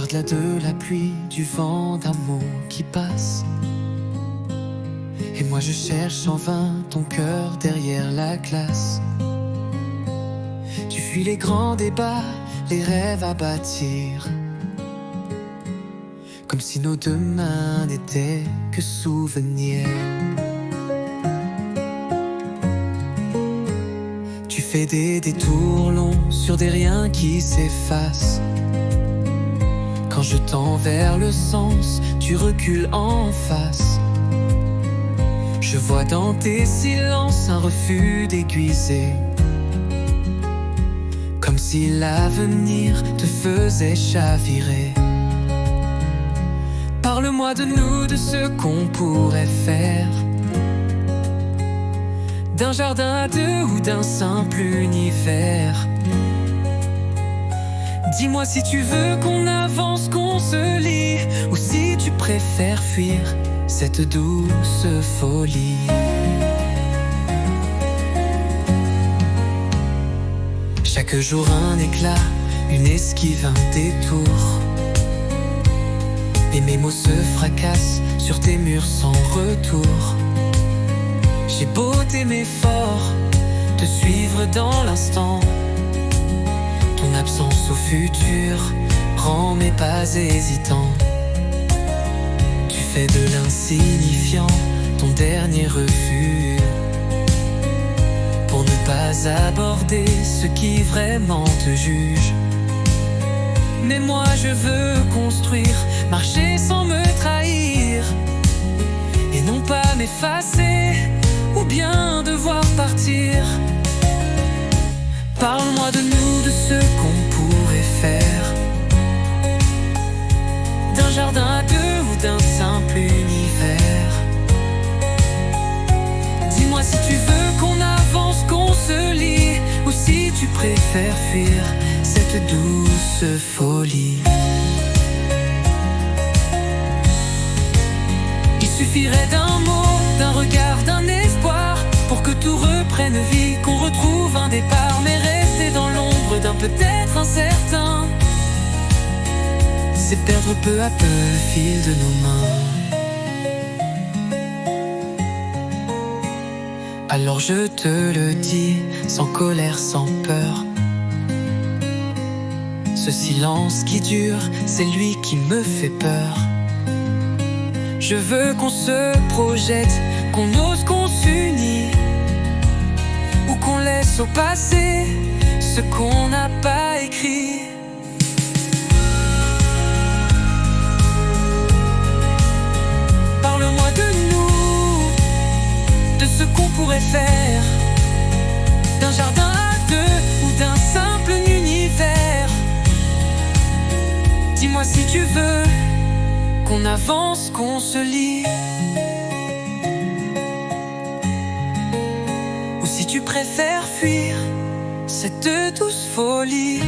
Au-delà de la pluie, du vent, d'un mot qui passe. Et moi je cherche en vain ton cœur derrière la glace. Tu fuis les grands débats, les rêves à bâtir, comme si nos demain n'étaient que souvenirs. Tu fais des détours longs sur des riens qui s'effacent. Quand je tends vers le sens, tu recules en face. Je vois dans tes silences un refus d'aiguiser, comme si l'avenir te faisait chavirer. Parle-moi de nous, de ce qu'on pourrait faire, d'un jardin à deux ou d'un simple univers. Dis-moi si tu veux qu'on avance, qu'on se lie, ou si tu préfères fuir cette douce folie. Chaque jour un éclat, une esquive, un détour, et mes mots se fracassent sur tes murs sans retour. J'ai beau t'aimer fort, te suivre dans l'instant, ton absence au futur rend mes pas hésitants. Tu fais de l'insignifiant ton dernier refus, pour ne pas aborder ce qui vraiment te juge. Mais moi je veux construire, marcher sans me trahir, et non pas m'effacer ou bien devoir partir. Parle-moi de nous, de ce qu'on pourrait faire, d'un jardin à deux ou d'un simple univers. Dis-moi si tu veux qu'on avance, qu'on se lie, ou si tu préfères fuir cette douce folie. Il suffirait d'un mot, d'un regard, d'un espoir, pour que tout reprenne vie, qu'on retrouve un départ. Mais rester dans l'ombre d'un peut-être incertain, c'est perdre peu à peu le fil de nos mains. Alors je te le dis, sans colère, sans peur, ce silence qui dure, c'est lui qui me fait peur. Je veux qu'on se projette, qu'on ose, qu'on s'unit, ou qu'on laisse au passé ce qu'on n'a pas écrit. Parle-moi de nous, de ce qu'on pourrait faire, d'un jardin à deux ou d'un simple univers. Dis-moi si tu veux qu'on avance, qu'on se lie, ou si tu préfères fuir cette douce folie.